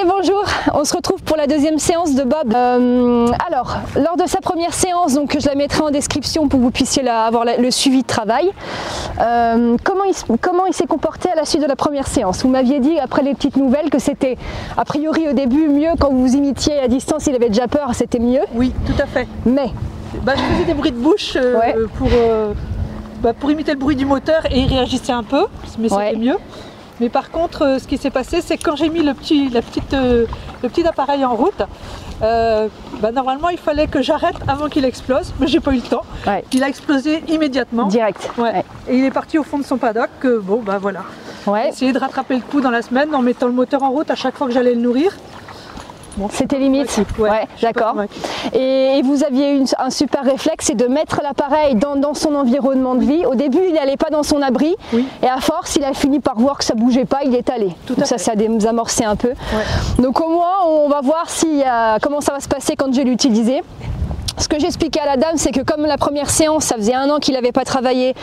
Allez, bonjour, on se retrouve pour la deuxième séance de Bob. Alors, lors de sa première séance, donc je la mettrai en description pour que vous puissiez avoir le suivi de travail. Comment il s'est comporté à la suite de la première séance? Vous m'aviez dit, après les petites nouvelles, que c'était a priori au début mieux quand vous vous imitiez à distance, il avait déjà peur, c'était mieux. Oui, tout à fait. Mais je faisais des bruits de bouche pour imiter le bruit du moteur et il réagissait un peu, mais c'était mieux. Mais par contre, ce qui s'est passé, c'est que quand j'ai mis le petit appareil en route, normalement il fallait que j'arrête avant qu'il explose, mais j'ai pas eu le temps. Il a explosé immédiatement. Direct. Et il est parti au fond de son paddock. Voilà. J'ai essayé de rattraper le coup dans la semaine en mettant le moteur en route à chaque fois que j'allais le nourrir. Bon, c'était limite. D'accord. Et vous aviez un super réflexe, c'est de mettre l'appareil dans son environnement de vie. Au début, il n'allait pas dans son abri. Et à force, il a fini par voir que ça bougeait pas, il est allé. Donc ça a désamorcé un peu. Donc au moins, on va voir comment ça va se passer quand je vais l'utiliser. Ce que j'expliquais à la dame, c'est que comme la première séance, ça faisait 1 an qu'il n'avait pas travaillé,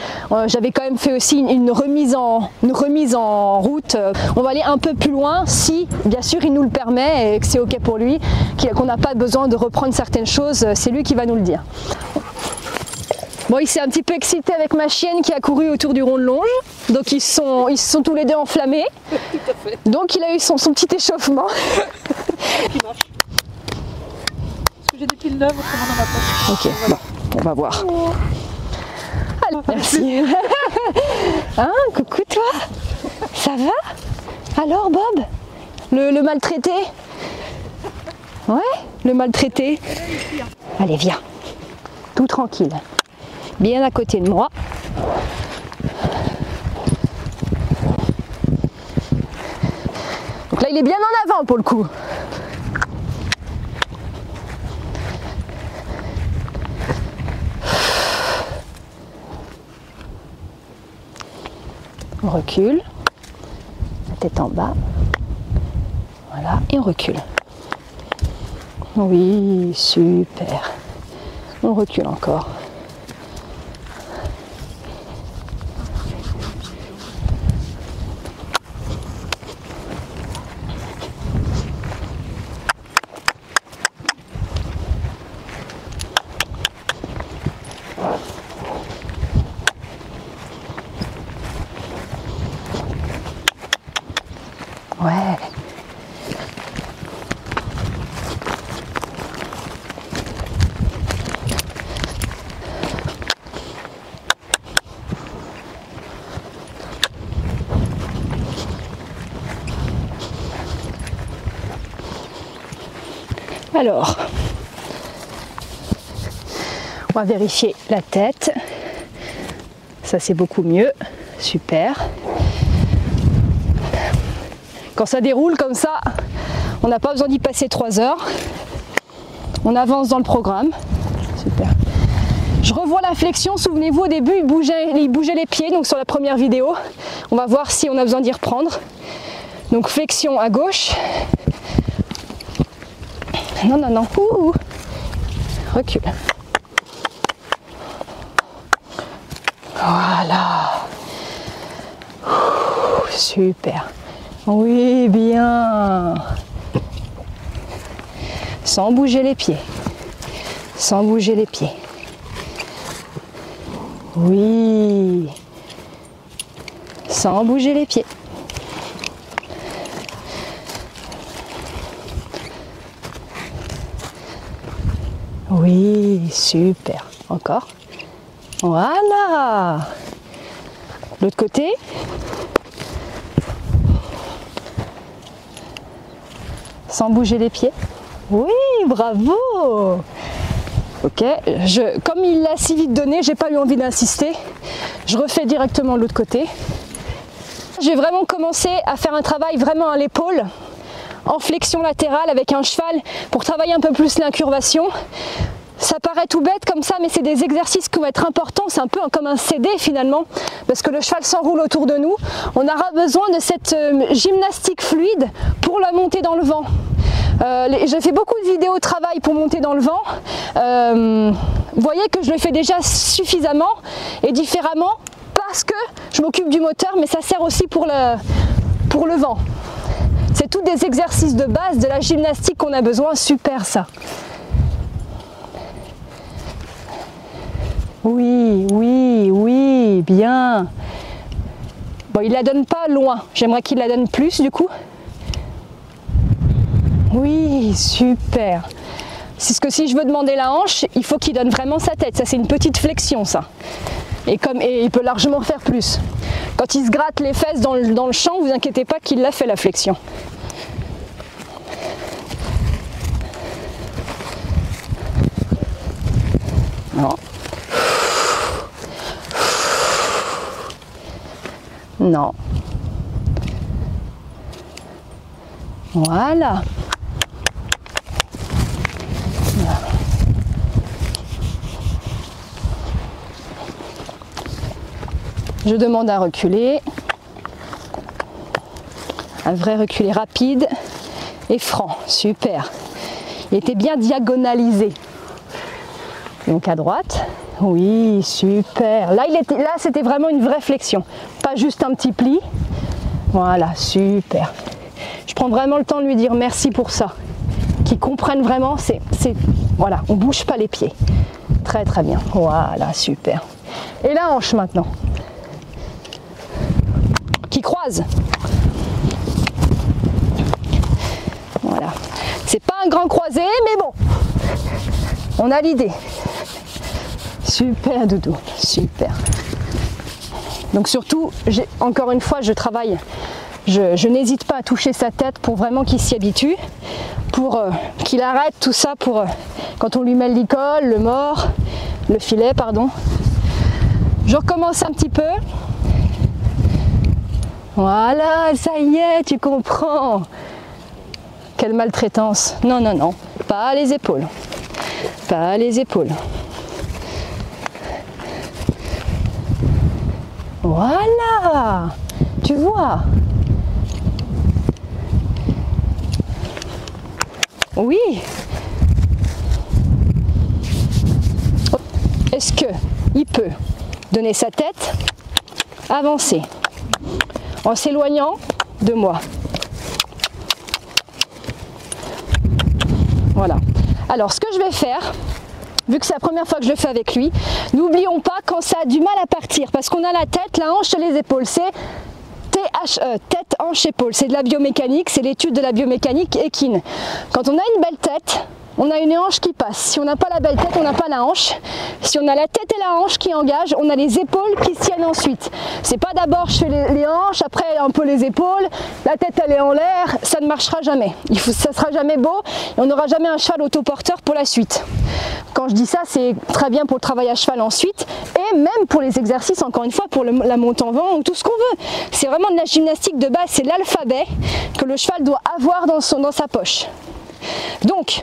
j'avais quand même fait aussi une remise en route. On va aller un peu plus loin si, bien sûr, il nous le permet et que c'est OK pour lui, qu'on n'a pas besoin de reprendre certaines choses, c'est lui qui va nous le dire. Bon, il s'est un petit peu excité avec ma chienne qui a couru autour du rond de longe, donc ils se sont tous les deux enflammés. Tout à fait. Donc il a eu son petit échauffement. Qui marche. J'ai des piles neuves autrement dans ma poche. Ok, voilà. On va voir. Allez, merci. Hein, coucou toi. Ça va? Alors Bob? Le maltraité? Ouais, le maltraité. Allez, viens. Tout tranquille. Bien à côté de moi. Donc là, il est bien en avant pour le coup. On recule, la tête en bas, voilà, et on recule. Oui, super. On recule encore. Ouais. Alors, on va vérifier la tête. Ça, c'est beaucoup mieux. Super. Quand ça déroule comme ça, on n'a pas besoin d'y passer 3 heures. On avance dans le programme. Super. Je revois la flexion. Souvenez-vous, au début, il bougeait les pieds, donc sur la première vidéo. On va voir si on a besoin d'y reprendre. Donc flexion à gauche. Non, non, non. Ouh. Recule. Voilà. Ouh, super. Oui, bien. Sans bouger les pieds. Sans bouger les pieds. Oui. Sans bouger les pieds. Oui, super. Encore. Voilà. L'autre côté. Sans bouger les pieds. Oui, bravo. Ok, comme il l'a si vite donné, j'ai pas eu envie d'insister. Je refais directement de l'autre côté. J'ai vraiment commencé à faire un travail vraiment à l'épaule, en flexion latérale avec un cheval pour travailler un peu plus l'incurvation. Ça paraît tout bête comme ça, mais c'est des exercices qui vont être importants. C'est un peu comme un CD finalement, parce que le cheval s'enroule autour de nous. On aura besoin de cette gymnastique fluide pour la montée dans le vent. J'ai fait beaucoup de vidéos de travail pour monter dans le vent. Vous voyez que je le fais déjà suffisamment et différemment parce que je m'occupe du moteur, mais ça sert aussi pour le vent. C'est tous des exercices de base de la gymnastique qu'on a besoin. Super ça. Oui, oui, oui, bien. Bon, il la donne pas loin. J'aimerais qu'il la donne plus du coup. Oui, super. C'est ce que si je veux demander la hanche, il faut qu'il donne vraiment sa tête. Ça, c'est une petite flexion, ça. Et il peut largement faire plus. Quand il se gratte les fesses dans le champ, vous inquiétez pas qu'il l'a fait la flexion. Non. Non. Voilà. Je demande à reculer. Un vrai reculé rapide et franc. Super. Il était bien diagonalisé. Donc à droite. Oui, super. Là, c'était vraiment une vraie flexion. Pas juste un petit pli. Voilà, super. Je prends vraiment le temps de lui dire merci pour ça. Qu'ils comprennent vraiment, voilà, on ne bouge pas les pieds. Très très bien. Voilà, super. Et la hanche maintenant. Qui croise. Voilà. C'est pas un grand croisé, mais bon. On a l'idée. Super Doudou, super. Donc surtout, encore une fois, je travaille. Je n'hésite pas à toucher sa tête pour vraiment qu'il s'y habitue, pour qu'il arrête tout ça, pour quand on lui met le licol, le filet, pardon. Je recommence un petit peu. Voilà, ça y est, tu comprends. Quelle maltraitance. Non, non, non, pas les épaules. Pas les épaules. Voilà, tu vois. Oui. Est-ce qu'il peut donner sa tête, avancer, en s'éloignant de moi? Voilà. Alors, ce que je vais faire, vu que c'est la première fois que je le fais avec lui, n'oublions pas quand ça a du mal à partir, parce qu'on a la tête, la hanche et les épaules. C'est THE, tête, hanche, épaule. C'est de la biomécanique, c'est l'étude de la biomécanique équine. Quand on a une belle tête, on a une hanche qui passe. Si on n'a pas la belle tête, on n'a pas la hanche. Si on a la tête et la hanche qui engagent, on a les épaules qui se tiennent ensuite. C'est pas d'abord je fais les hanches, après un peu les épaules, la tête elle est en l'air, ça ne marchera jamais. Ça sera jamais beau et on n'aura jamais un cheval autoporteur pour la suite. Quand je dis ça, c'est très bien pour le travail à cheval ensuite et même pour les exercices, encore une fois, pour la montée en vent ou tout ce qu'on veut. C'est vraiment de la gymnastique de base, c'est l'alphabet que le cheval doit avoir dans sa poche. Donc,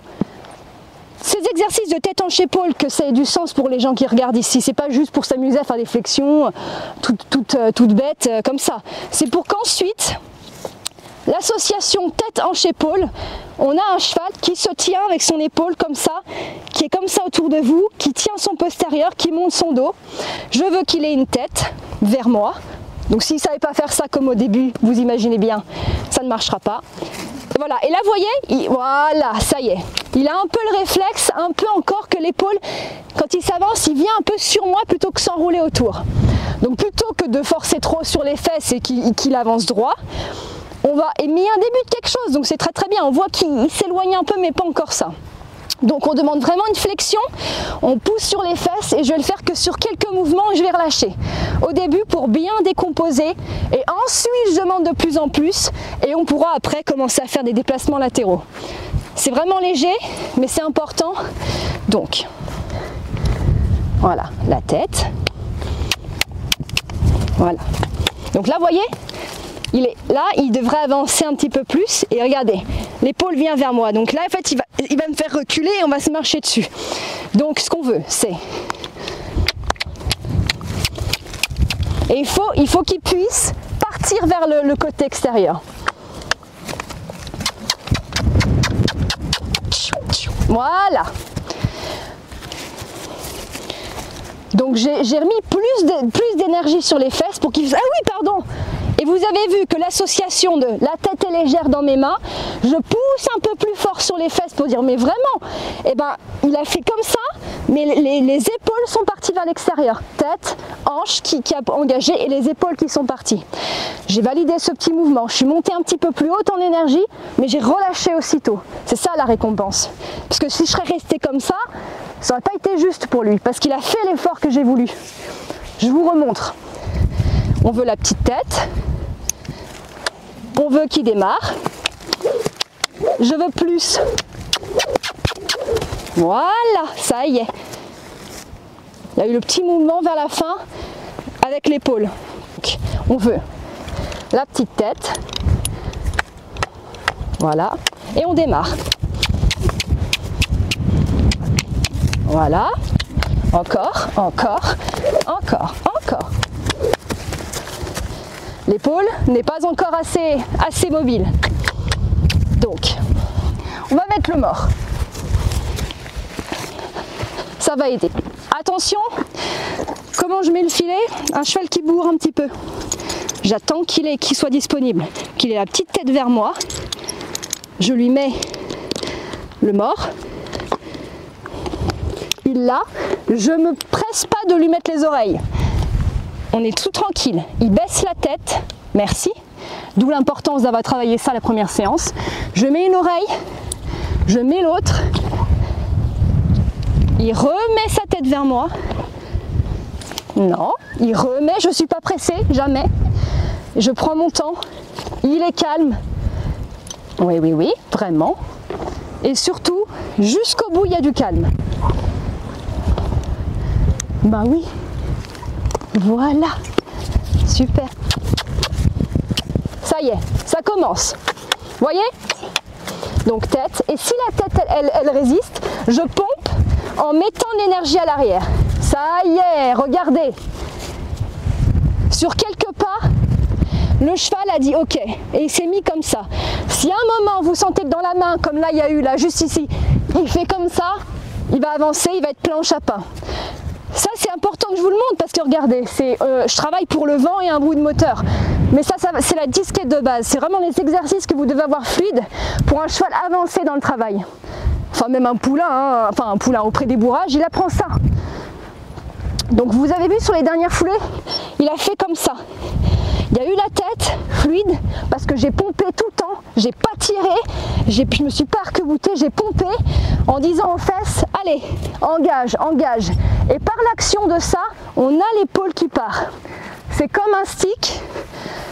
ces exercices de tête, hanche, épaule, que ça ait du sens pour les gens qui regardent ici, c'est pas juste pour s'amuser à faire des flexions toutes bêtes comme ça. C'est pour qu'ensuite, l'association tête, hanche, épaule, on a un cheval qui se tient avec son épaule comme ça, qui est comme ça autour de vous, qui tient son postérieur, qui monte son dos. Je veux qu'il ait une tête vers moi. Donc s'il ne savait pas faire ça comme au début, vous imaginez bien, ça ne marchera pas. Voilà, et là vous voyez, voilà, ça y est. Il a un peu le réflexe, un peu encore que l'épaule, quand il s'avance, il vient un peu sur moi plutôt que s'enrouler autour. Donc plutôt que de forcer trop sur les fesses et qu'il avance droit, on va, mais il y a un début de quelque chose, donc c'est très très bien. On voit qu'il s'éloigne un peu, mais pas encore ça. Donc on demande vraiment une flexion, on pousse sur les fesses et je vais le faire que sur quelques mouvements et je vais relâcher. Au début pour bien décomposer et ensuite je demande de plus en plus et on pourra après commencer à faire des déplacements latéraux. C'est vraiment léger mais c'est important. Donc voilà, la tête. Voilà. Donc là vous voyez, il est là, il devrait avancer un petit peu plus et regardez, l'épaule vient vers moi. Donc là en fait il va me faire reculer et on va se marcher dessus. Donc ce qu'on veut c'est, et il faut qu'il puisse partir vers le côté extérieur. Voilà. Donc j'ai remis plus d'énergie sur les fesses pour qu'il... Ah oui, pardon. Et vous avez vu que l'association de la tête est légère dans mes mains, je pousse un peu plus fort sur les fesses pour dire mais vraiment, eh ben, il a fait comme ça, mais les épaules sont parties vers l'extérieur. Tête, hanche qui a engagé et les épaules qui sont parties. J'ai validé ce petit mouvement, je suis montée un petit peu plus haute en énergie, mais j'ai relâché aussitôt. C'est ça la récompense. Parce que si je serais restée comme ça n'aurait pas été juste pour lui, parce qu'il a fait l'effort que j'ai voulu. Je vous remontre. On veut la petite tête, on veut qu'il démarre, je veux plus. Voilà, ça y est. Il y a eu le petit mouvement vers la fin avec l'épaule. On veut la petite tête, voilà, et on démarre. Voilà, encore, encore, encore, encore. L'épaule n'est pas encore assez mobile. Donc, on va mettre le mort. Ça va aider. Attention, comment je mets le filet? Un cheval qui bourre un petit peu. J'attends qu'il soit disponible, qu'il ait la petite tête vers moi. Je lui mets le mort. Il l'a. Je ne me presse pas de lui mettre les oreilles. On est tout tranquille. Il baisse la tête. Merci. D'où l'importance d'avoir travaillé ça la première séance. Je mets une oreille. Je mets l'autre. Il remet sa tête vers moi. Non. Il remet. Je ne suis pas pressée. Jamais. Je prends mon temps. Il est calme. Oui, oui, oui. Vraiment. Et surtout, jusqu'au bout, il y a du calme. Ben oui. Voilà. Super. Ça y est, ça commence. Voyez? Donc tête. Et si la tête, elle résiste, je pompe en mettant de l'énergie à l'arrière. Ça y est, regardez. Sur quelques pas, le cheval a dit ok. Et il s'est mis comme ça. Si à un moment, vous sentez que dans la main, comme là, il y a eu, là, juste ici, il fait comme ça, il va avancer, il va être planche à pain. Ça, c'est important que je vous le montre parce que regardez, je travaille pour le vent et un bout de moteur. Mais ça c'est la disquette de base. C'est vraiment les exercices que vous devez avoir fluides pour un cheval avancé dans le travail. Enfin, même un poulain, hein, enfin un poulain auprès des bourrages, il apprend ça. Donc vous avez vu sur les dernières foulées, il a fait comme ça. Il y a eu la tête fluide parce que j'ai pompé tout le temps, j'ai pas tiré, je me suis pas arc-boutée, j'ai pompé en disant aux fesses, allez, engage, engage. Et par l'action de ça, on a l'épaule qui part. C'est comme un stick,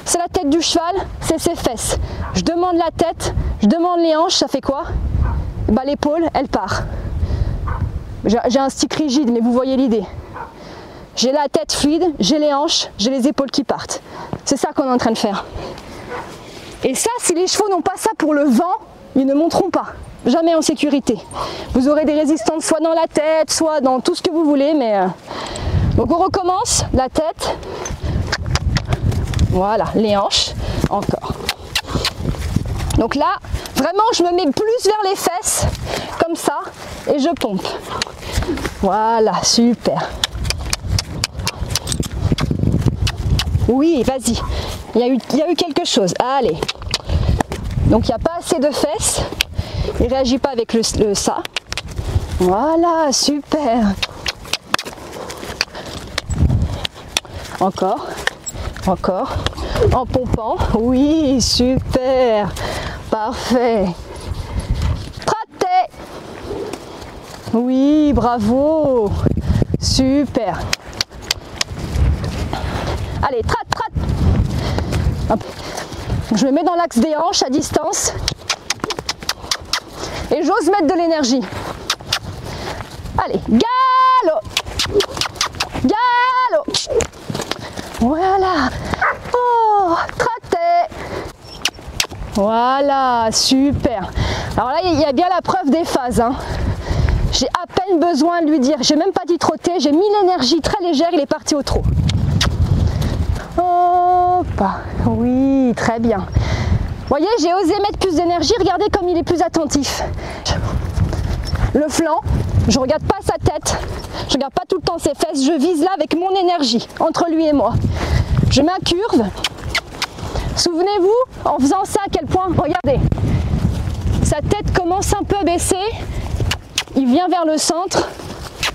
c'est la tête du cheval, c'est ses fesses. Je demande la tête, je demande les hanches, ça fait quoi? Bah, l'épaule, elle part. J'ai un stick rigide, mais vous voyez l'idée. J'ai la tête fluide, j'ai les hanches, j'ai les épaules qui partent. C'est ça qu'on est en train de faire. Et ça, si les chevaux n'ont pas ça pour le vent, ils ne monteront pas. Jamais en sécurité. Vous aurez des résistances soit dans la tête, soit dans tout ce que vous voulez. Mais donc on recommence, la tête. Voilà, les hanches. Encore. Donc là, vraiment, je me mets plus vers les fesses, comme ça, et je pompe. Voilà, super. Oui, vas-y. Il y a eu quelque chose. Allez. Donc il n'y a pas assez de fesses. Il ne réagit pas avec le ça. Voilà, super. Encore. Encore. En pompant. Oui, super. Parfait. Traté. Oui, bravo. Super. Allez, tratte, tratte. Hop. Je me mets dans l'axe des hanches à distance. Et j'ose mettre de l'énergie. Allez, galop. Galop. Voilà. Oh, traité. Voilà, super. Alors là, il y a bien la preuve des phases. Hein. J'ai à peine besoin de lui dire. J'ai même pas dit trotter. J'ai mis l'énergie très légère. Il est parti au trot. Hop. Oui, très bien. Vous voyez, j'ai osé mettre plus d'énergie. Regardez comme il est plus attentif. Le flanc, je ne regarde pas sa tête. Je ne regarde pas tout le temps ses fesses. Je vise là avec mon énergie, entre lui et moi. Je mets un curve. Souvenez-vous, en faisant ça, à quel point, regardez, sa tête commence un peu à baisser, il vient vers le centre.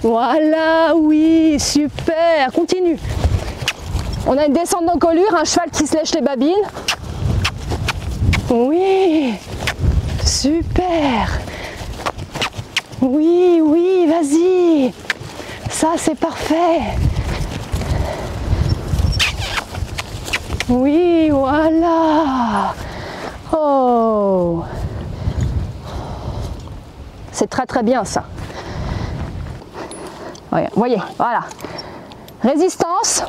Voilà, oui, super, continue. On a une descente d'encolure, un cheval qui se lèche les babines. Oui, super. Oui, oui, vas-y. Ça, c'est parfait. Oui, voilà. Oh. C'est très très bien ça. Voyez, voilà. Résistance,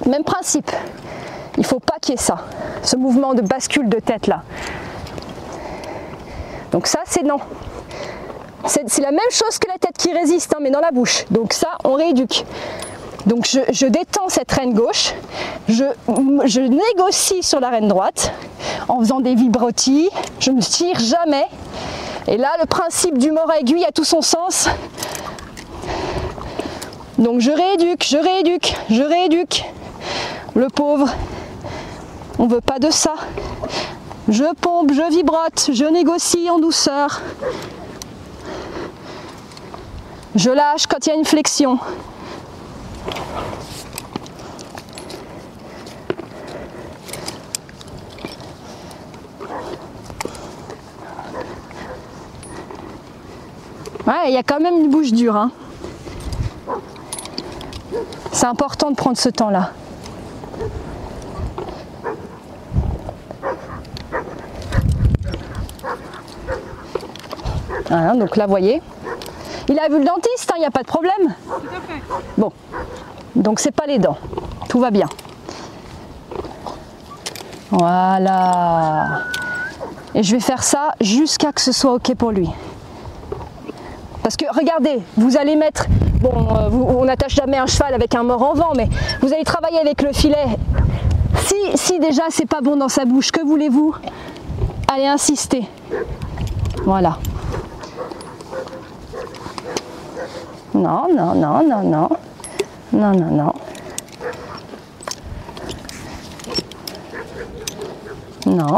même principe. Il ne faut pas qu'il y ait ça, ce mouvement de bascule de tête là. Donc ça, c'est non. C'est la même chose que la tête qui résiste, hein, mais dans la bouche. Donc ça, on rééduque. Donc je détends cette reine gauche, je négocie sur la reine droite en faisant des vibrotis, je ne tire jamais. Et là, le principe du mort aiguille a tout son sens. Donc je rééduque, je rééduque, je rééduque. Le pauvre, on ne veut pas de ça. Je pompe, je vibrote, je négocie en douceur. Je lâche quand il y a une flexion. Ouais, il y a quand même une bouche dure, hein. C'est important de prendre ce temps-là. Voilà, donc là, vous voyez, il a vu le dentiste, il n'y a pas de problème. Tout à fait. Bon, donc c'est pas les dents, tout va bien. Voilà. Et je vais faire ça jusqu'à ce que ce soit OK pour lui. Parce que regardez, vous allez mettre, bon, on n'attache jamais un cheval avec un mort en vent, mais vous allez travailler avec le filet. Si déjà c'est pas bon dans sa bouche, que voulez-vous? Allez insister. Voilà. Non, non, non, non, non. Non, non, non. Non,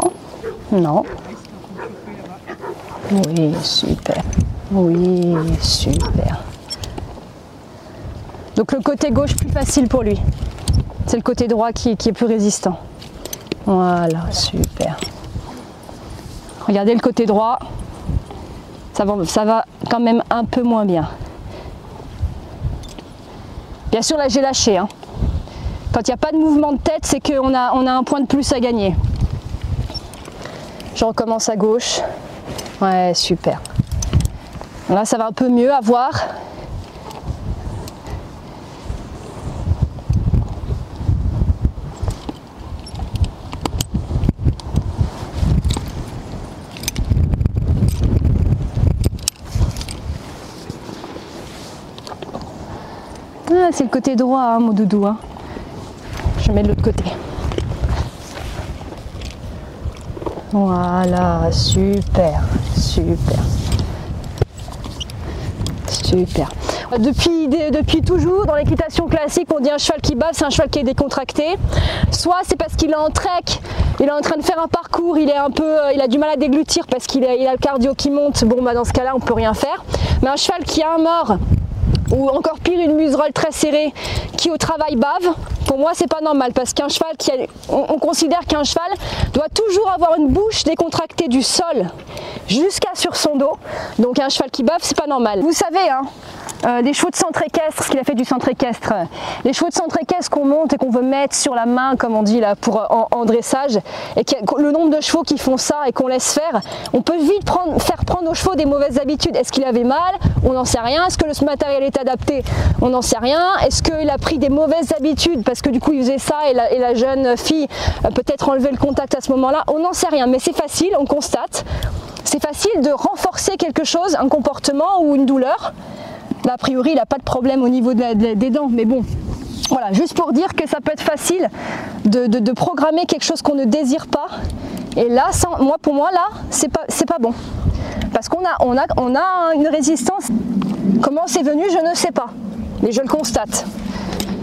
non. Oui, super. Oui, super. Donc le côté gauche plus facile pour lui. C'est le côté droit qui est plus résistant. Voilà, super. Regardez le côté droit. Ça va quand même un peu moins bien. Bien sûr, là j'ai lâché. Hein. Quand il n'y a pas de mouvement de tête, c'est qu'on a un point de plus à gagner. Je recommence à gauche. Ouais, super. Là, ça va un peu mieux à voir. Ah, c'est le côté droit, hein, mon doudou. Hein. Je mets de l'autre côté. Voilà, super, super. Super. Depuis toujours, dans l'équitation classique, on dit un cheval qui bave, c'est un cheval qui est décontracté. Soit c'est parce qu'il est en trek, il est en train de faire un parcours, il a du mal à déglutir parce qu'il a le cardio qui monte. Bon, bah dans ce cas-là, on peut rien faire. Mais un cheval qui a un mort, ou encore pire, une muserolle très serrée, qui au travail bave, pour moi c'est pas normal, parce qu'un cheval on considère qu'un cheval doit toujours avoir une bouche décontractée du sol jusqu'à sur son dos. Donc un cheval qui bave, c'est pas normal. Vous savez, hein, les chevaux de centre équestre, ce qu'il a fait du centre équestre, les chevaux de centre équestre qu'on monte et qu'on veut mettre sur la main, comme on dit là, en dressage, et le nombre de chevaux qui font ça et qu'on laisse faire, on peut vite faire prendre aux chevaux des mauvaises habitudes. Est-ce qu'il avait mal? On n'en sait rien. Est-ce que le matériel est adapté? On n'en sait rien. Est-ce qu'il a pris des mauvaises habitudes parce que du coup il faisait ça et la jeune fille peut-être enlever le contact à ce moment-là? On n'en sait rien, mais c'est facile, on constate. C'est facile de renforcer quelque chose, un comportement ou une douleur. Là, a priori, il n'a pas de problème au niveau des dents, mais bon, voilà, juste pour dire que ça peut être facile de programmer quelque chose qu'on ne désire pas. Et là, pour moi, là, c'est pas bon. Parce qu'on a une résistance. Comment c'est venu, je ne sais pas, mais je le constate.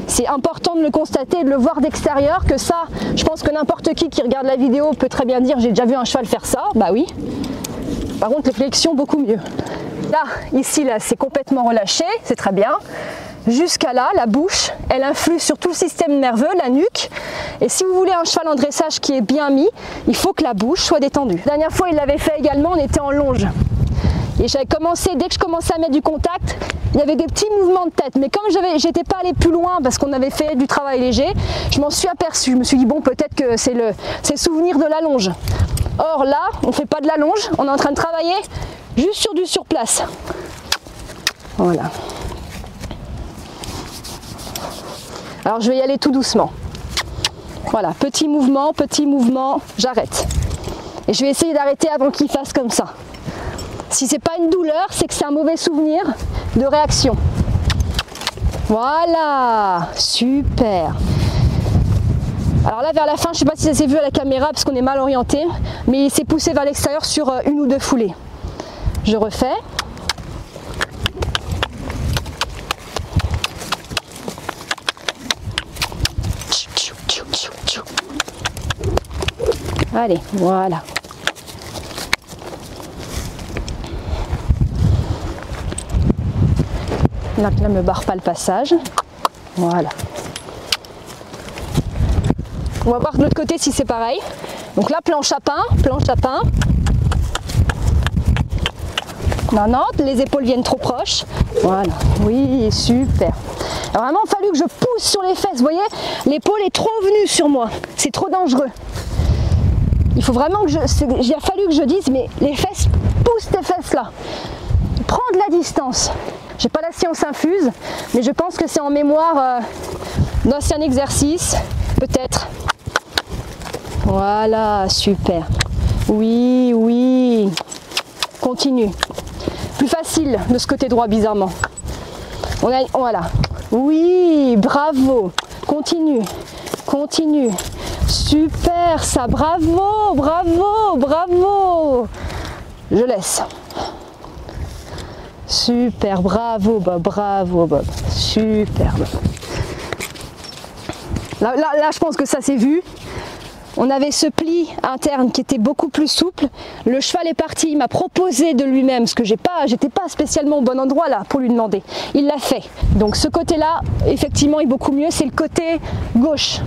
C'est important de le constater et de le voir d'extérieur, que ça, je pense que n'importe qui regarde la vidéo peut très bien dire j'ai déjà vu un cheval faire ça, bah oui. Par contre les flexions beaucoup mieux. Là, ici, là, c'est complètement relâché, c'est très bien. Jusqu'à là, la bouche, elle influe sur tout le système nerveux, la nuque. Et si vous voulez un cheval en dressage qui est bien mis, il faut que la bouche soit détendue. La dernière fois, il l'avait fait également, on était en longe. Et j'avais commencé, dès que je commençais à mettre du contact, il y avait des petits mouvements de tête. Mais comme j'étais pas allé plus loin parce qu'on avait fait du travail léger, je m'en suis aperçue. Je me suis dit, bon, peut-être que c'est le souvenir de la longe. Or là, on ne fait pas de la longe, on est en train de travailler juste sur du surplace. Voilà. Alors je vais y aller tout doucement. Voilà, petit mouvement, j'arrête. Et je vais essayer d'arrêter avant qu'il fasse comme ça. Si c'est pas une douleur, c'est que c'est un mauvais souvenir de réaction. Voilà, super. Alors là, vers la fin, je ne sais pas si ça s'est vu à la caméra parce qu'on est mal orienté, mais il s'est poussé vers l'extérieur sur une ou deux foulées. Je refais. Allez, voilà. Là, ne me barre pas le passage. Voilà. On va voir de l'autre côté si c'est pareil. Donc là, planche à pain, planche à pain. Non, non, les épaules viennent trop proches. Voilà, oui, super. Alors vraiment, il a fallu que je pousse sur les fesses. Vous voyez, l'épaule est trop venue sur moi. C'est trop dangereux. Il faut vraiment que il a fallu que je dise, mais les fesses, pousse tes fesses là. Prends de la distance. J'ai pas la science infuse, mais je pense que c'est en mémoire d'ancien exercice, peut-être. Voilà, super. Oui, oui. Continue. Plus facile de ce côté droit, bizarrement. Voilà. Oui, bravo. Continue. Continue. Super, ça. Bravo, bravo, bravo. Je laisse. Super, bravo Bob, bravo Bob. Super Bob. Là, je pense que ça s'est vu. On avait ce pli interne qui était beaucoup plus souple. Le cheval est parti, il m'a proposé de lui-même, parce que j'étais pas spécialement au bon endroit là pour lui demander. Il l'a fait. Donc ce côté-là, effectivement, est beaucoup mieux. C'est le côté gauche.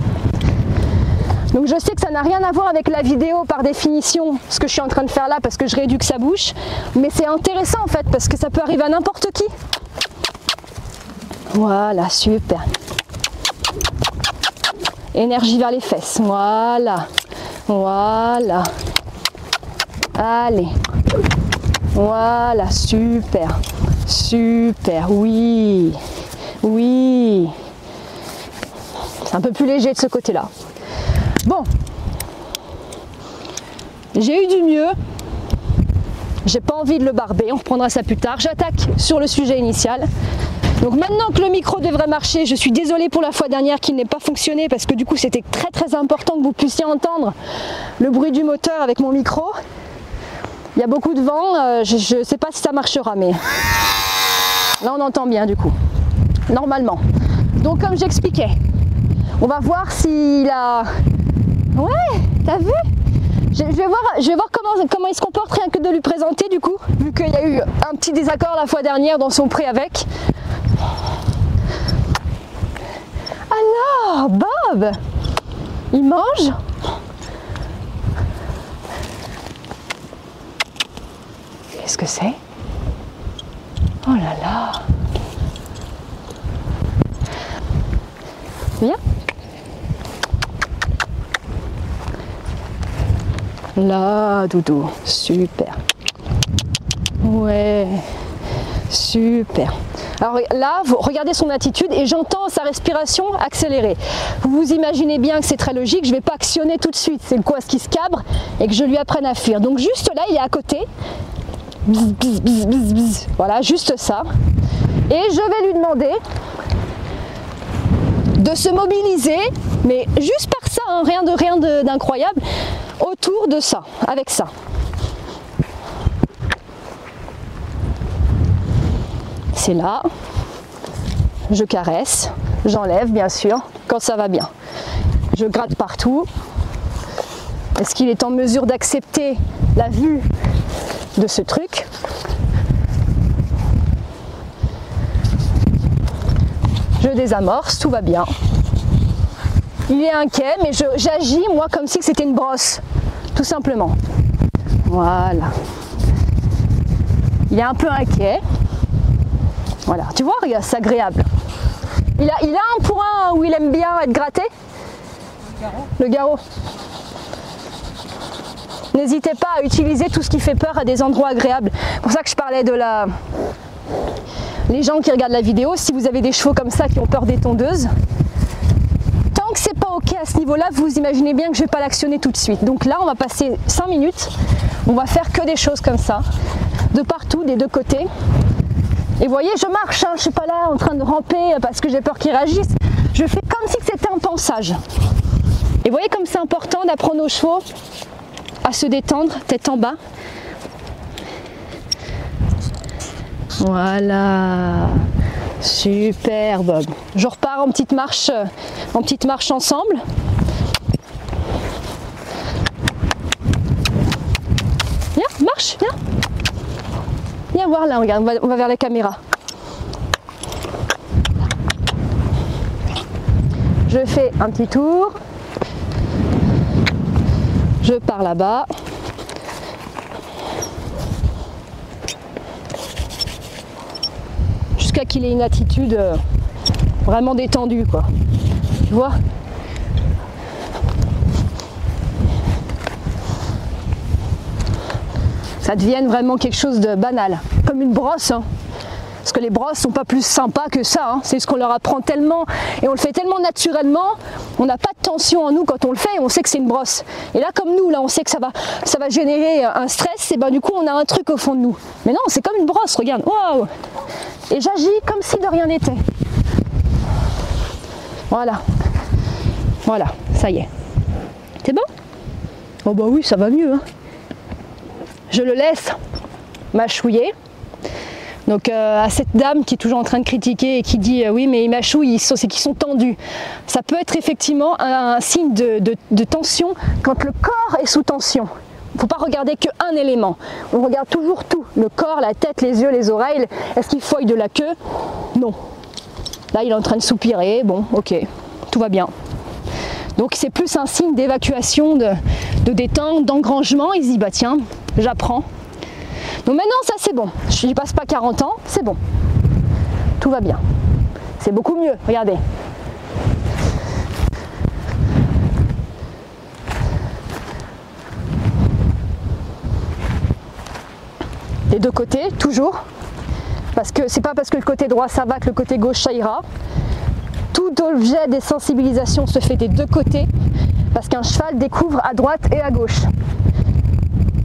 Donc je sais que ça n'a rien à voir avec la vidéo par définition, ce que je suis en train de faire là, parce que je rééduque sa bouche. Mais c'est intéressant en fait, parce que ça peut arriver à n'importe qui. Voilà, super. Énergie vers les fesses, voilà. Voilà. Allez. Voilà, super. Super, oui. Oui. C'est un peu plus léger de ce côté-là. Bon, j'ai eu du mieux, j'ai pas envie de le barber, on reprendra ça plus tard. J'attaque sur le sujet initial. Donc maintenant que le micro devrait marcher, je suis désolée pour la fois dernière qu'il n'ait pas fonctionné parce que du coup c'était très très important que vous puissiez entendre le bruit du moteur avec mon micro. Il y a beaucoup de vent, je sais pas si ça marchera, mais là on entend bien du coup, normalement. Donc comme j'expliquais, on va voir s'il a... Ouais, t'as vu? Je vais voir comment il se comporte, rien que de lui présenter du coup, vu qu'il y a eu un petit désaccord la fois dernière dans son pré avec. Alors, Bob, il mange? Qu'est-ce que c'est? Oh là là! Viens. Là, doudou, super. Ouais, super. Alors là, vous regardez son attitude et j'entends sa respiration accélérée. Vous vous imaginez bien que c'est très logique, je ne vais pas actionner tout de suite. C'est le coas qui se cabre et que je lui apprenne à fuir. Donc juste là, il est à côté. Bzz, bzz, bzz, bzz, bzz. Voilà, juste ça. Et je vais lui demander de se mobiliser, mais juste par ça, hein, rien d'incroyable, autour de ça, avec ça. C'est là. je caresse, j'enlève bien sûr, quand ça va bien. Je gratte partout. Est-ce qu'il est en mesure d'accepter la vue de ce truc? Je désamorce, tout va bien. Il est inquiet, mais j'agis moi comme si c'était une brosse, tout simplement. Voilà. Il est un peu inquiet. Voilà, tu vois, regarde, c'est agréable. Il a un point où il aime bien être gratté. Le garrot. N'hésitez pas à utiliser tout ce qui fait peur à des endroits agréables. C'est pour ça que je parlais de les gens qui regardent la vidéo, si vous avez des chevaux comme ça qui ont peur des tondeuses, tant que c'est pas ok à ce niveau-là, vous imaginez bien que je vais pas l'actionner tout de suite. Donc là, on va passer 5 minutes, on va faire que des choses comme ça, de partout, des deux côtés. Et vous voyez, je marche, hein, je suis pas là en train de ramper parce que j'ai peur qu'ils réagissent. Je fais comme si c'était un pansage. Et vous voyez comme c'est important d'apprendre aux chevaux à se détendre, tête en bas. Voilà, super Bob. Je repars en petite marche ensemble. Viens, marche, viens. Viens voir là, regarde, on va vers la caméra. Je fais un petit tour. Je pars là-bas. Jusqu'à qu'il ait une attitude vraiment détendue, quoi. Tu vois? Ça devienne vraiment quelque chose de banal, comme une brosse, hein. Parce que les brosses sont pas plus sympas que ça, hein. C'est ce qu'on leur apprend tellement et on le fait tellement naturellement, on n'a pas de tension en nous quand on le fait et on sait que c'est une brosse. Et là comme nous, là on sait que ça va générer un stress et ben du coup on a un truc au fond de nous. Mais non, c'est comme une brosse, regarde, waouh! Et j'agis comme si de rien n'était. Voilà, voilà, ça y est. C'est bon? Oh bah oui, ça va mieux, hein. Je le laisse mâchouiller. Donc à cette dame qui est toujours en train de critiquer et qui dit oui mais ils mâchouillent, c'est qu'ils sont tendus. Ça peut être effectivement un signe de tension quand le corps est sous tension. Il ne faut pas regarder qu'un élément. On regarde toujours tout. Le corps, la tête, les yeux, les oreilles. Est-ce qu'il fouille de la queue? Non. Là il est en train de soupirer. Bon ok, tout va bien. Donc c'est plus un signe d'évacuation, de détente, d'engrangement. Il se dit bah tiens, j'apprends. Donc maintenant ça c'est bon, je n'y passe pas 40 ans, c'est bon. Tout va bien. C'est beaucoup mieux, regardez. Les deux côtés, toujours. Parce que c'est pas parce que le côté droit ça va que le côté gauche ça ira. Tout objet des sensibilisations se fait des deux côtés. Parce qu'un cheval découvre à droite et à gauche.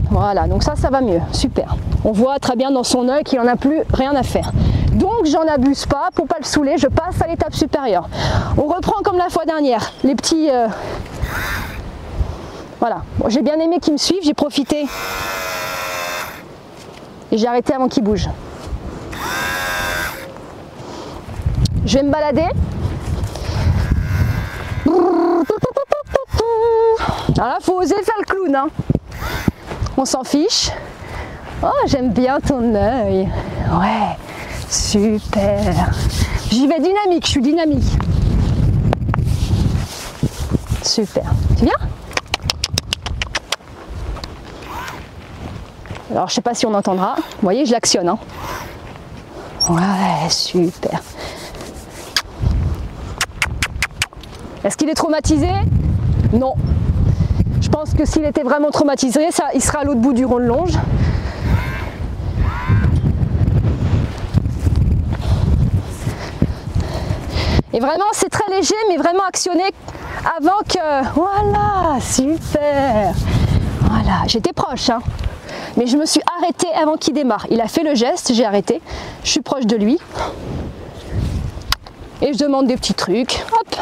Voilà, donc ça va mieux, super. On voit très bien dans son œil qu'il n'en a plus rien à faire. Donc j'en abuse pas, pour pas le saouler, je passe à l'étape supérieure. On reprend comme la fois dernière, les petits... Voilà, bon, j'ai bien aimé qu'ils me suivent, j'ai profité. Et j'ai arrêté avant qu'ils bougent. Je vais me balader. Alors là, faut oser faire le clown, hein. On s'en fiche. Oh, j'aime bien ton œil. Ouais, super. J'y vais dynamique, je suis dynamique. Super. Tu viens? Alors, je sais pas si on entendra. Vous voyez, je l'actionne, hein. Ouais, super. Est-ce qu'il est traumatisé? Non. Je pense que s'il était vraiment traumatisé, il sera à l'autre bout du rond de longe. Et vraiment, c'est très léger, mais vraiment actionné avant que... Voilà, super. Voilà, j'étais proche, hein. Mais je me suis arrêtée avant qu'il démarre. Il a fait le geste, j'ai arrêté. Je suis proche de lui. Et je demande des petits trucs. Hop.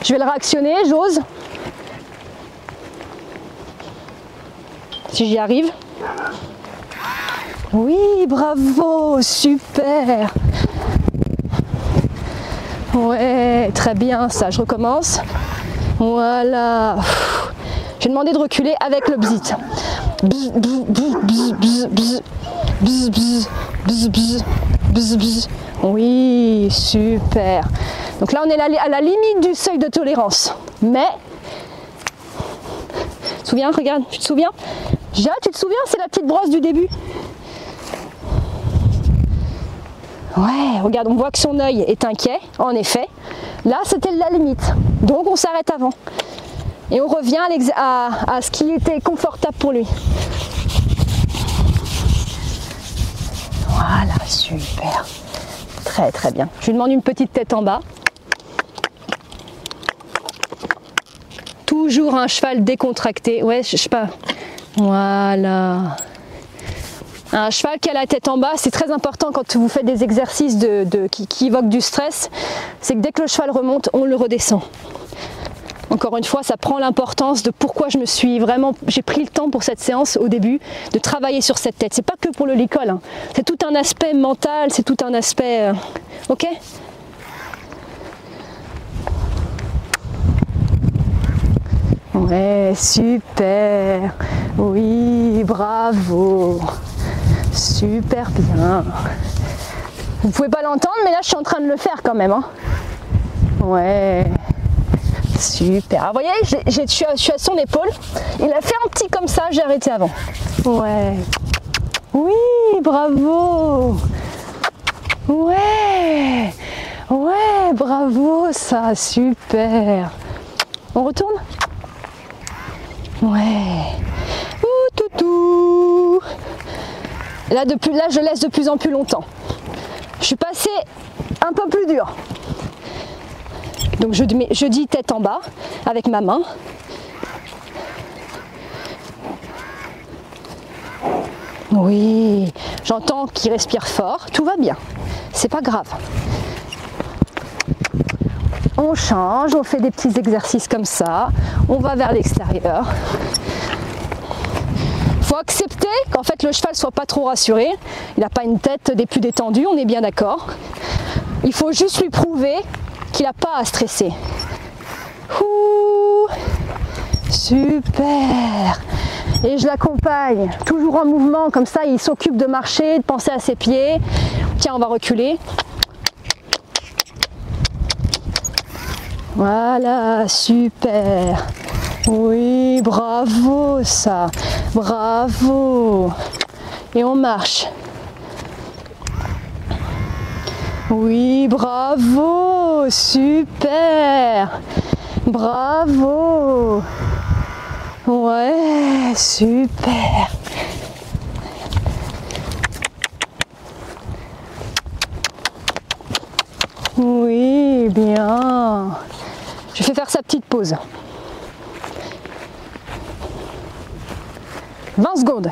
Je vais le réactionner, j'ose. Si j'y arrive. Oui, bravo, super. Ouais, très bien, ça, je recommence. Voilà. J'ai demandé de reculer avec le bzz. Bzz, bzz, bzz, bzz, bzz, bzz, bzz, bzz, bzz, bzz. Oui, super. Donc là, on est à la limite du seuil de tolérance. Mais, tu te souviens, regarde, tu te souviens? Ja, tu te souviens, c'est la petite brosse du début. Ouais, regarde, on voit que son œil est inquiet, en effet. Là, c'était la limite. Donc, on s'arrête avant. Et on revient à ce qui était confortable pour lui. Voilà, super. Très, très bien. Je lui demande une petite tête en bas. Toujours un cheval décontracté. Ouais, je sais pas. Voilà. Un cheval qui a la tête en bas, c'est très important quand vous faites des exercices qui évoquent du stress. C'est que dès que le cheval remonte, on le redescend. Encore une fois, ça prend l'importance de pourquoi j'ai pris le temps pour cette séance au début de travailler sur cette tête. C'est pas que pour le licol, hein. C'est tout un aspect mental, c'est tout un aspect... ok ? Ouais, super. Oui, bravo. Super bien. Vous pouvez pas l'entendre, mais là je suis en train de le faire quand même, hein. Ouais. Super. Alors, vous voyez, je suis à son épaule. Il a fait un petit comme ça, j'ai arrêté avant. Ouais. Oui, bravo. Ouais. Ouais, bravo, ça, super. On retourne? Ouais. Ouh, toutou. Là, je laisse de plus en plus longtemps. Je suis passée un peu plus dur. Donc je dis tête en bas avec ma main. Oui, j'entends qu'il respire fort, tout va bien, c'est pas grave. On change, on fait des petits exercices comme ça, on va vers l'extérieur. Il faut accepter qu'en fait le cheval soit pas trop rassuré, il n'a pas une tête des plus détendue, on est bien d'accord. Il faut juste lui prouver qu'il n'a pas à stresser. Ouh, super. Et je l'accompagne, toujours en mouvement, comme ça il s'occupe de marcher, de penser à ses pieds. Tiens, on va reculer. Voilà, super. Oui, bravo ça. Bravo. Et on marche. Oui, bravo, super, bravo, ouais, super. Oui, bien. Je fais faire sa petite pause. 20 secondes.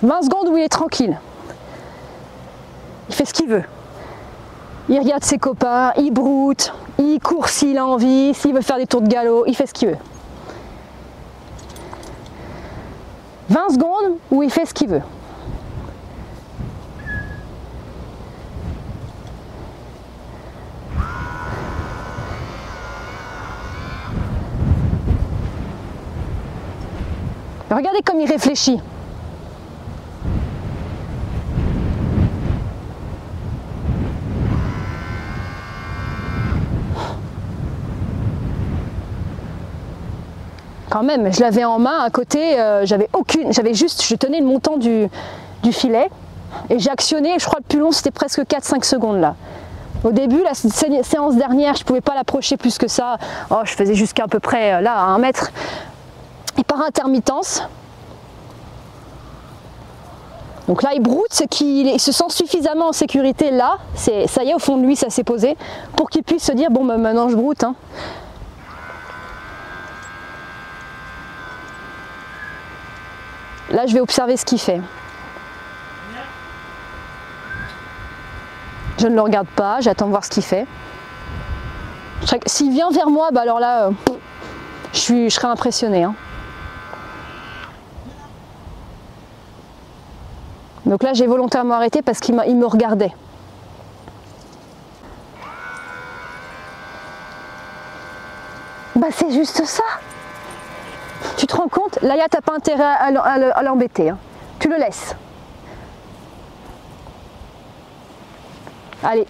20 secondes où il est tranquille. Il fait ce qu'il veut. Il regarde ses copains, il broute, il court s'il a envie, s'il veut faire des tours de galop, il fait ce qu'il veut. 20 secondes où il fait ce qu'il veut. Regardez comme il réfléchit. Quand même, je l'avais en main à côté, je tenais le montant du filet et j'ai actionné, je crois le plus long c'était presque 4-5 secondes là. Au début, la séance dernière, je ne pouvais pas l'approcher plus que ça, je faisais jusqu'à peu près là, à 1 mètre. Et par intermittence, donc là il broute, il se sent suffisamment en sécurité là, ça y est, au fond de lui ça s'est posé, pour qu'il puisse se dire bon bah, maintenant je broute. Hein. Là, je vais observer ce qu'il fait. Je ne le regarde pas, j'attends voir ce qu'il fait. S'il vient vers moi, bah alors là, je serai impressionnée. Hein. Donc là, j'ai volontairement arrêté parce qu'il me regardait. Bah c'est juste ça. Tu te rends compte? Laïa, t'as pas intérêt à l'embêter. Hein. Tu le laisses. Allez.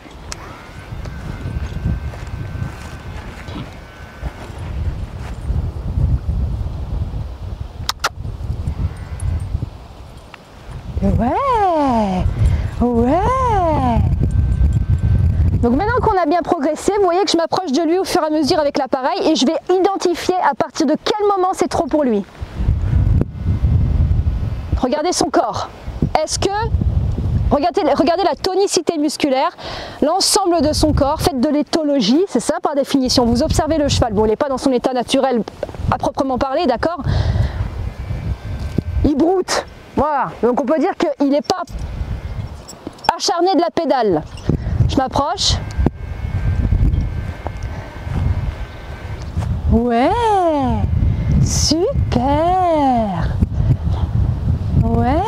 Ouais. Ouais. Donc maintenant qu'on a bien progressé, vous voyez que je m'approche de lui au fur et à mesure avec l'appareil et je vais identifier à partir de quel moment c'est trop pour lui. Regardez son corps. Est-ce que, regardez la tonicité musculaire, l'ensemble de son corps, faites de l'éthologie, c'est ça par définition. Vous observez le cheval, bon il n'est pas dans son état naturel à proprement parler, d'accord? Il broute, voilà. Donc on peut dire qu'il n'est pas acharné de la pédale. Je m'approche. Ouais, super. Ouais,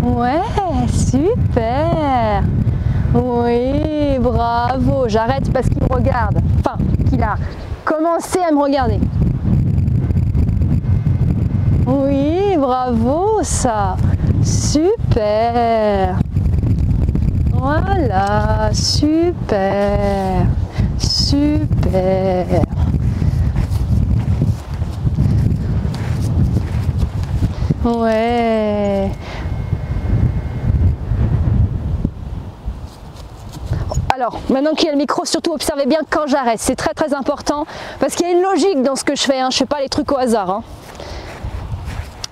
ouais, super. Oui, bravo. J'arrête parce qu'il me regarde. Enfin, qu'il a commencé à me regarder. Oui, bravo, ça. Super. Voilà, super, super. Ouais. Alors, maintenant qu'il y a le micro, surtout observez bien quand j'arrête, c'est très très important, parce qu'il y a une logique dans ce que je fais, hein. Je ne fais pas les trucs au hasard. Hein.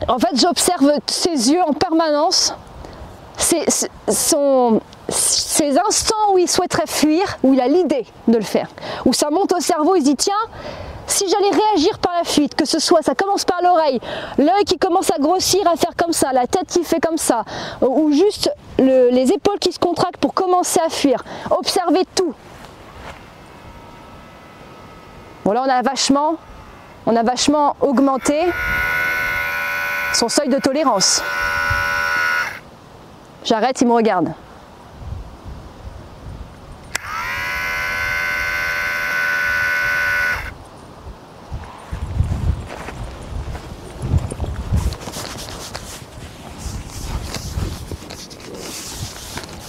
En fait, j'observe ses yeux en permanence, ces instants où il souhaiterait fuir, où il a l'idée de le faire, où ça monte au cerveau, il se dit tiens, si j'allais réagir par la fuite, que ce soit, ça commence par l'oreille, l'œil qui commence à grossir, à faire comme ça, la tête qui fait comme ça, ou juste les épaules qui se contractent pour commencer à fuir, observez tout. Bon là on a vachement augmenté son seuil de tolérance. J'arrête, il me regarde.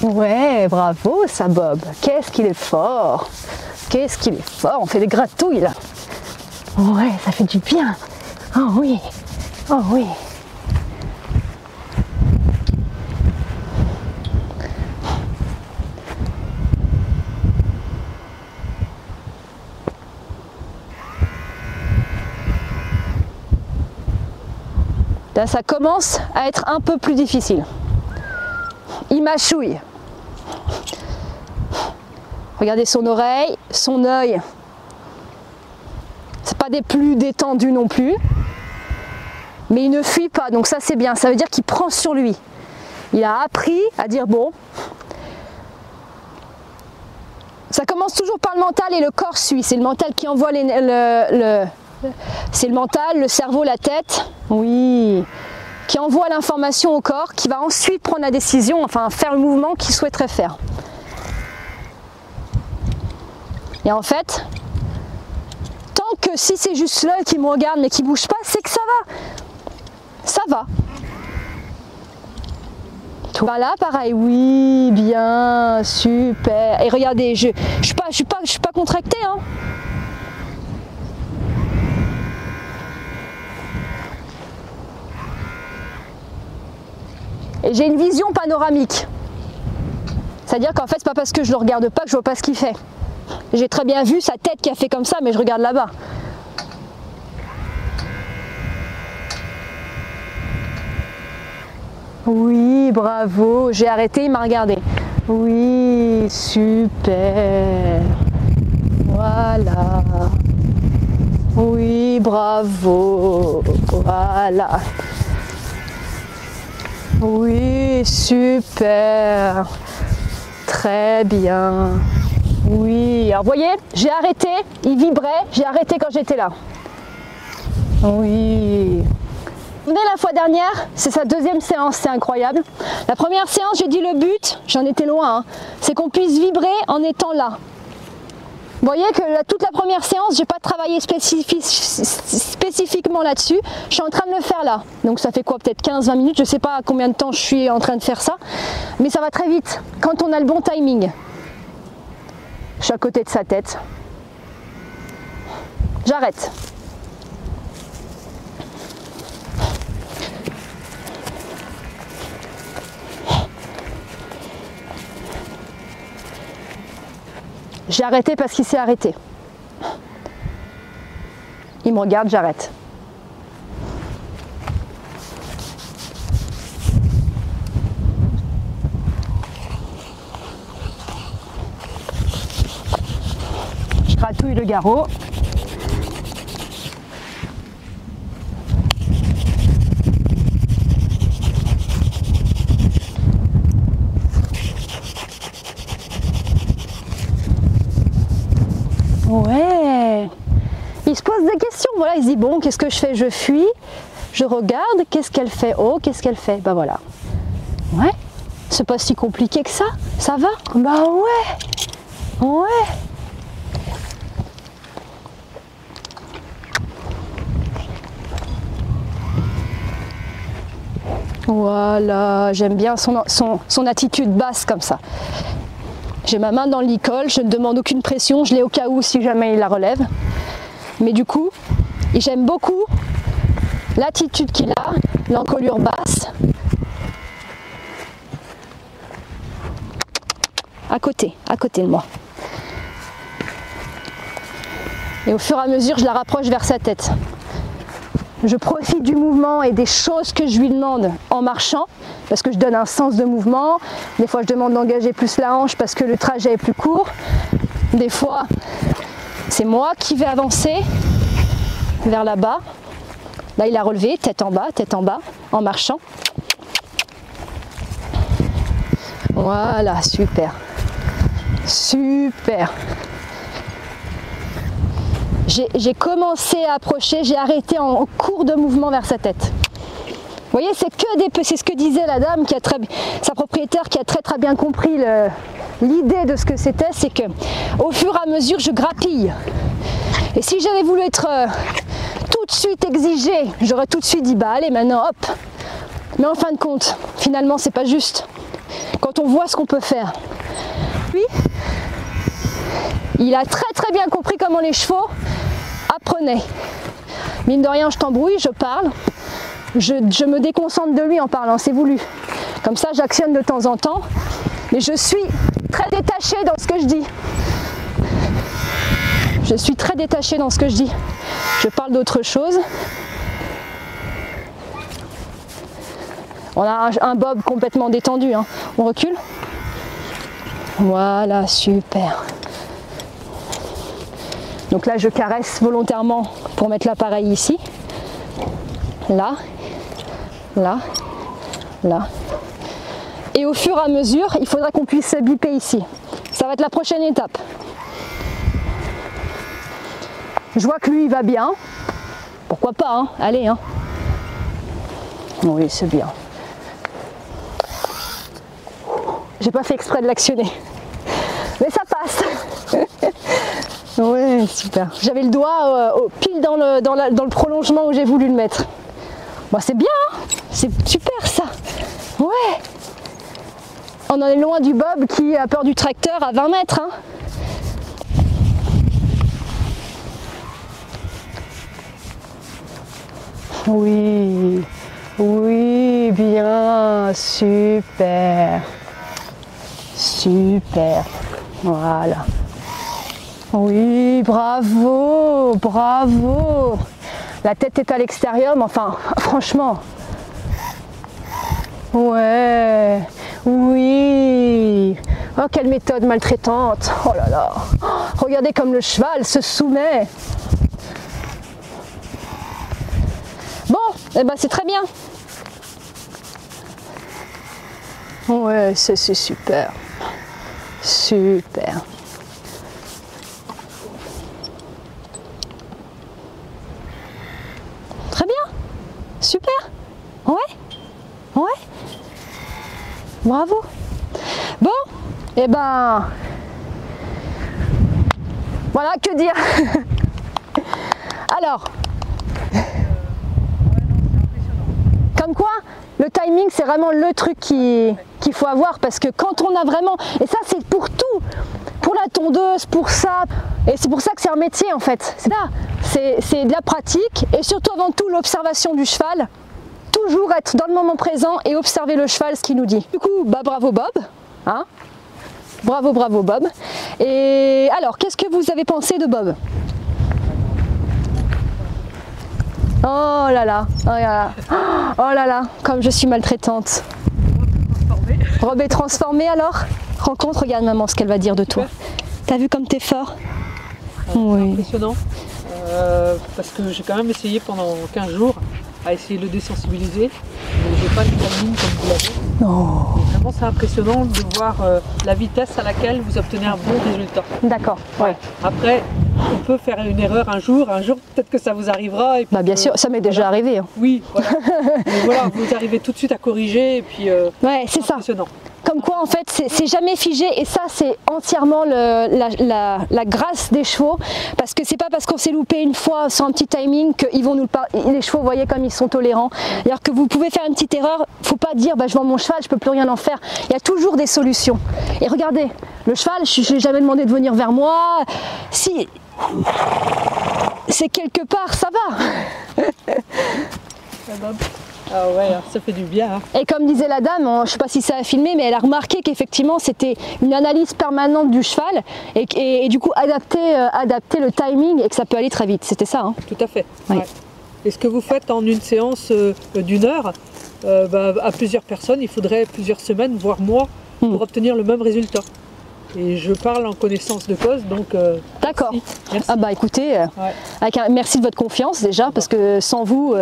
Ouais, bravo ça Bob. Qu'est-ce qu'il est fort. Qu'est-ce qu'il est fort. On fait des gratouilles là. Ouais, ça fait du bien. Oh oui. Oh oui. Là, ça commence à être un peu plus difficile. Il mâchouille. Regardez son oreille, son œil. C'est pas des plus détendus non plus. Mais il ne fuit pas, donc ça c'est bien. Ça veut dire qu'il prend sur lui. Il a appris à dire bon. Ça commence toujours par le mental et le corps suit. C'est le mental qui envoie c'est le mental, le cerveau, la tête, oui, qui envoie l'information au corps, qui va ensuite prendre la décision, enfin faire le mouvement qu'il souhaiterait faire. Et en fait, tant que si c'est juste l'œil qui me regarde mais qui ne bouge pas, c'est que ça va. Ça va. Voilà, pareil, oui, bien, super. Et regardez, je suis pas contractée, hein. Et j'ai une vision panoramique. C'est-à-dire qu'en fait, c'est pas parce que je le regarde pas que je vois pas ce qu'il fait. J'ai très bien vu sa tête qui a fait comme ça, mais je regarde là-bas. Oui, bravo, j'ai arrêté, il m'a regardé. Oui, super. Voilà. Oui, bravo. Voilà. Oui, super. Très bien. Oui, alors vous voyez, j'ai arrêté, il vibrait, j'ai arrêté quand j'étais là. Oui. Vous venez la fois dernière, c'est sa deuxième séance, c'est incroyable. La première séance, j'ai dit le but, j'en étais loin, hein, c'est qu'on puisse vibrer en étant là. Vous voyez que toute la première séance, j'ai pas travaillé spécifiquement là-dessus. Je suis en train de le faire là. Donc ça fait quoi, peut-être 15-20 minutes, je sais pas combien de temps je suis en train de faire ça. Mais ça va très vite quand on a le bon timing. Je suis à côté de sa tête. J'arrête. J'ai arrêté parce qu'il s'est arrêté. Il me regarde, j'arrête. Je gratouille le garrot. Ouais, il se pose des questions, voilà, il se dit bon, qu'est-ce que je fais? Je fuis, je regarde, qu'est-ce qu'elle fait? Oh, qu'est-ce qu'elle fait? Bah voilà. Ouais, c'est pas si compliqué que ça va? Bah ouais, ouais. Voilà, j'aime bien son attitude basse comme ça. J'ai ma main dans le licol, je ne demande aucune pression, je l'ai au cas où si jamais il la relève. Mais du coup, j'aime beaucoup l'attitude qu'il a, l'encolure basse. À côté de moi. Et au fur et à mesure, je la rapproche vers sa tête. Je profite du mouvement et des choses que je lui demande en marchant, parce que je donne un sens de mouvement. Des fois, je demande d'engager plus la hanche parce que le trajet est plus court. Des fois, c'est moi qui vais avancer vers là-bas. Là, il a relevé, tête en bas, en marchant. Voilà, super. Super. J'ai commencé à approcher, j'ai arrêté en cours de mouvement vers sa tête. Vous voyez, c'est ce que disait la dame, sa propriétaire, qui a très bien compris l'idée de ce que c'était, c'est que au fur et à mesure, je grappille. Et si j'avais voulu être tout de suite exigée, j'aurais tout de suite dit bah allez maintenant hop. Mais en fin de compte, finalement, c'est pas juste. Quand on voit ce qu'on peut faire. Puis, il a très bien compris comment les chevaux apprenaient. Mine de rien, je t'embrouille, je parle. Je me déconcentre de lui en parlant, c'est voulu. Comme ça, j'actionne de temps en temps. Mais je suis très détachée dans ce que je dis. Je suis très détachée dans ce que je dis. Je parle d'autre chose. On a un bob complètement détendu, hein. On recule. Voilà, super. Donc là, je caresse volontairement pour mettre l'appareil ici. Là, là, là. Et au fur et à mesure, il faudra qu'on puisse biper ici. Ça va être la prochaine étape. Je vois que lui, il va bien. Pourquoi pas, hein? Allez, hein. Oui, c'est bien. J'ai pas fait exprès de l'actionner. Mais ça passe. Ouais, super. J'avais le doigt pile dans le prolongement où j'ai voulu le mettre. Bon, c'est bien, hein, c'est super ça. Ouais. On en est loin du bob qui a peur du tracteur à 20 mètres. Hein. Oui, oui, bien, super. Super. Voilà. Oui, bravo, bravo. La tête est à l'extérieur, mais enfin, franchement. Ouais, oui. Oh, quelle méthode maltraitante. Oh là là. Oh, regardez comme le cheval se soumet. Bon, eh ben c'est très bien. Ouais, c'est super. Super. Très bien. Super. Ouais. Ouais. Bravo. Bon, et ben... Voilà, que dire. Alors, comme quoi, le timing, c'est vraiment le truc qu'il faut avoir, parce que quand on a vraiment, et ça c'est pour tout, pour la tondeuse, pour ça, et c'est pour ça que c'est un métier en fait, c'est de la pratique, et surtout avant tout l'observation du cheval, toujours être dans le moment présent et observer le cheval, ce qu'il nous dit. Du coup, bah, bravo Bob, hein, bravo Bob. Et alors, qu'est-ce que vous avez pensé de Bob? Oh là là, oh là là, oh là là, comme je suis maltraitante. Robe est transformée alors? Rencontre, regarde maman ce qu'elle va dire de toi. T'as vu comme t'es fort? Oui. Impressionnant, parce que j'ai quand même essayé pendant 15 jours à essayer de le désensibiliser, mais j'ai pas le timing comme vous l'avez. Non. Vraiment c'est impressionnant de voir la vitesse à laquelle vous obtenez un bon résultat. D'accord, ouais. Après, on peut faire une erreur un jour peut-être que ça vous arrivera. Et puis, bah bien sûr, ça m'est déjà arrivé. Hein. Oui, voilà. Mais voilà, vous arrivez tout de suite à corriger et puis ouais, c'est ça. Impressionnant. Comme quoi en fait c'est jamais figé, et ça c'est entièrement la grâce des chevaux, parce que c'est pas parce qu'on s'est loupé une fois sur un petit timing que ils vont nous les chevaux, vous voyez comme ils sont tolérants. C'est-à-dire que vous pouvez faire une petite erreur, faut pas dire bah, je vends mon cheval, je peux plus rien en faire. Il y a toujours des solutions. Et regardez, le cheval, je lui ai jamais demandé de venir vers moi. Si c'est quelque part, ça va. Ah ouais, ça fait du bien. Hein. Et comme disait la dame, je ne sais pas si ça a filmé, mais elle a remarqué qu'effectivement c'était une analyse permanente du cheval et du coup adapter le timing et que ça peut aller très vite. C'était ça. Hein. Tout à fait. Ouais. Ouais. Et ce que vous faites en une séance d'une heure, bah, à plusieurs personnes, il faudrait plusieurs semaines, voire mois, pour obtenir le même résultat. Et je parle en connaissance de cause, donc d'accord. Merci. Ah bah écoutez, merci de votre confiance déjà, parce que sans vous,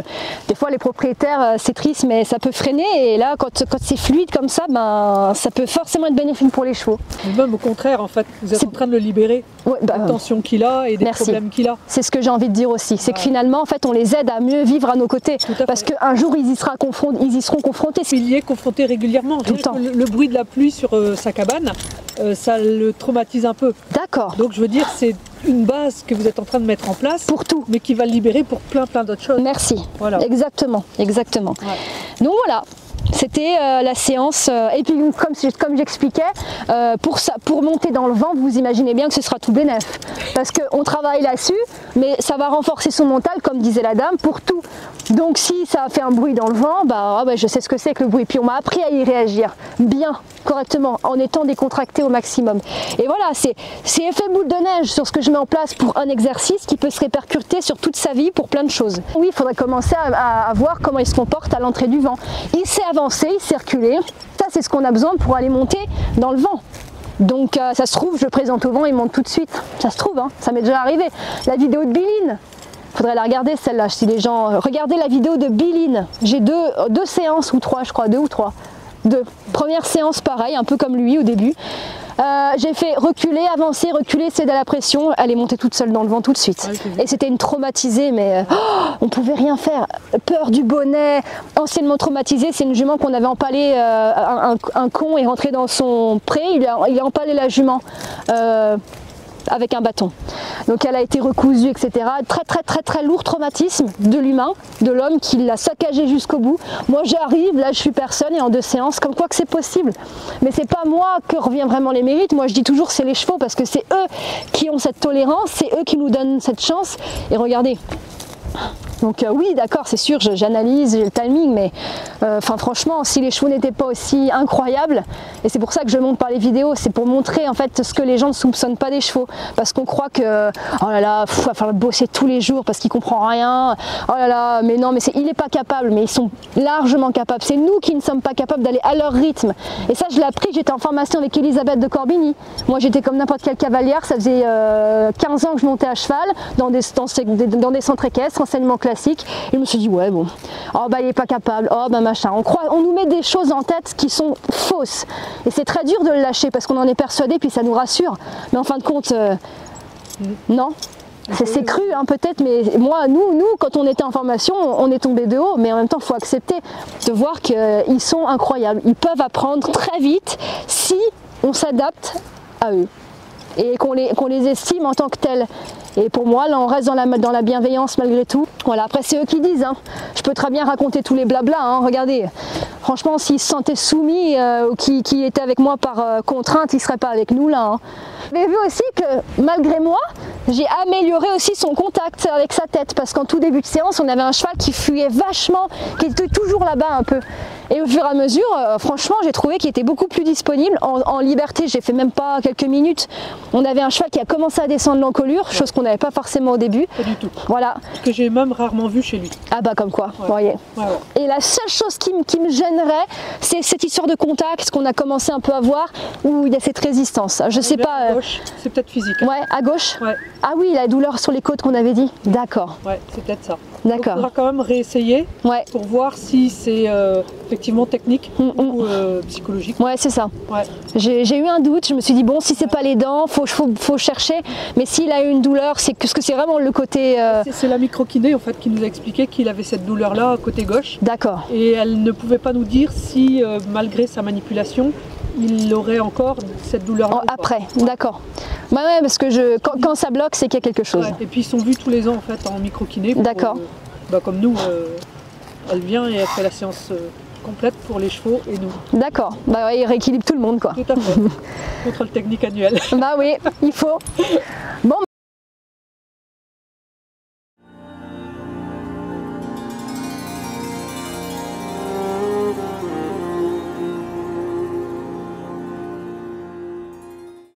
des fois les propriétaires, c'est triste, mais ça peut freiner, et là quand c'est fluide comme ça, ben, ça peut forcément être bénéfique pour les chevaux. Mais même au contraire, en fait, vous êtes en train de le libérer, ouais, bah, des tensions qu'il a et des problèmes qu'il a. C'est ce que j'ai envie de dire aussi, c'est que finalement, en fait, on les aide à mieux vivre à nos côtés, parce qu'un jour ils y seront confrontés. Il y est confronté régulièrement. Tout le temps. Le bruit de la pluie sur sa cabane, ça le traumatise un peu. D'accord. Donc je veux dire, c'est une base que vous êtes en train de mettre en place pour tout, mais qui va le libérer pour plein d'autres choses. Merci. Voilà. Exactement. Ouais. Donc voilà. C'était la séance, et puis comme j'expliquais, pour monter dans le vent, vous imaginez bien que ce sera tout bénef, parce qu'on travaille là-dessus, mais ça va renforcer son mental, comme disait la dame, pour tout. Donc si ça a fait un bruit dans le vent, bah je sais ce que c'est que le bruit, puis on m'a appris à y réagir bien, correctement, en étant décontracté au maximum. Et voilà, c'est effet boule de neige sur ce que je mets en place pour un exercice qui peut se répercuter sur toute sa vie pour plein de choses. Oui, il faudrait commencer à voir comment il se comporte à l'entrée du vent. Il sait avancer, il sait reculer. Ça, c'est ce qu'on a besoin pour aller monter dans le vent. Donc ça se trouve, je le présente au vent, il monte tout de suite. Ça se trouve, hein, ça m'est déjà arrivé. La vidéo de Billine, faudrait la regarder celle-là, si les gens... Regardez la vidéo de Billine. J'ai deux séances ou trois, je crois, 2 ou 3. Première séance pareil, un peu comme lui au début. J'ai fait reculer, avancer, reculer, céder à la pression. Elle est montée toute seule dans le vent tout de suite. Et c'était une traumatisée, mais on pouvait rien faire. Peur du bonnet, anciennement traumatisée. C'est une jument qu'on avait empalée. Un con est rentré dans son pré, il a empalé la jument. Avec un bâton. Donc elle a été recousue, etc. Très lourd traumatisme de l'humain, de l'homme qui l'a saccagé jusqu'au bout. Moi j'arrive, là je suis personne, et en 2 séances, comme quoi que c'est possible. Mais c'est pas moi que revient vraiment les mérites. Moi je dis toujours c'est les chevaux, parce que c'est eux qui ont cette tolérance, c'est eux qui nous donnent cette chance. Et regardez. Donc oui, d'accord, c'est sûr, j'analyse, j'ai le timing, mais franchement, si les chevaux n'étaient pas aussi incroyables, et c'est pour ça que je monte par les vidéos, c'est pour montrer en fait ce que les gens ne soupçonnent pas des chevaux, parce qu'on croit que oh là là, il va falloir bosser tous les jours parce qu'il comprend rien, oh là là, mais non, mais il n'est pas capable, mais ils sont largement capables. C'est nous qui ne sommes pas capables d'aller à leur rythme. Et ça, je l'ai appris, j'étais en formation avec Elisabeth de Corbigny. Moi, j'étais comme n'importe quelle cavalière, ça faisait 15 ans que je montais à cheval dans des centres équestres, enseignement classique, et je me suis dit ouais bon, oh bah il est pas capable, oh bah machin, on nous met des choses en tête qui sont fausses, et c'est très dur de le lâcher parce qu'on en est persuadé, puis ça nous rassure, mais en fin de compte non, c'est cru hein, peut-être, mais moi nous quand on était en formation on est tombé de haut, mais en même temps il faut accepter de voir qu'ils sont incroyables, ils peuvent apprendre très vite si on s'adapte à eux. et qu'on les estime en tant que tels. Et pour moi, là, on reste dans la bienveillance malgré tout. Voilà, après, c'est eux qui disent. Hein. Je peux très bien raconter tous les blablas. Hein. Regardez, franchement, s'ils se sentaient soumis ou qui étaient avec moi par contrainte, ils ne seraient pas avec nous là. Hein. Vous avez vu aussi que malgré moi, j'ai amélioré aussi son contact avec sa tête. Parce qu'en tout début de séance, on avait un cheval qui fuyait vachement, qui était toujours là-bas un peu. Et au fur et à mesure, franchement, j'ai trouvé qu'il était beaucoup plus disponible. En liberté, j'ai fait même pas quelques minutes. On avait un cheval qui a commencé à descendre l'encolure, chose qu'on n'avait pas forcément au début. Pas du tout. Voilà. Que j'ai même rarement vu chez lui. Ah bah comme quoi, vous voyez. Et la seule chose qui me gênerait, c'est cette histoire de contact qu'on a commencé un peu à voir, où il y a cette résistance. Je sais pas. À gauche, c'est peut-être physique. Hein. Ouais, à gauche. Ouais. Ah oui, la douleur sur les côtes qu'on avait dit. D'accord. Ouais, c'est peut-être ça. D'accord. Il faudra quand même réessayer pour voir si c'est effectivement technique ou psychologique. Ouais, c'est ça. Ouais. J'ai eu un doute, je me suis dit bon, si c'est pas les dents, faut chercher, mais s'il a eu une douleur, c'est que c'est vraiment le côté... C'est la micro-kiné en fait qui nous a expliqué qu'il avait cette douleur-là à côté gauche. D'accord. Et elle ne pouvait pas nous dire si malgré sa manipulation, il aurait encore cette douleur-là. Après, d'accord. Bah ouais, parce que quand ça bloque, c'est qu'il y a quelque chose. Ouais. Et puis ils sont vus tous les ans en fait en micro-kiné. D'accord. Comme nous, elle vient et elle fait la séance complète pour les chevaux et nous. D'accord. Bah ouais, il rééquilibre tout le monde quoi. Tout à fait. Contrôle technique annuel. Bah oui, il faut.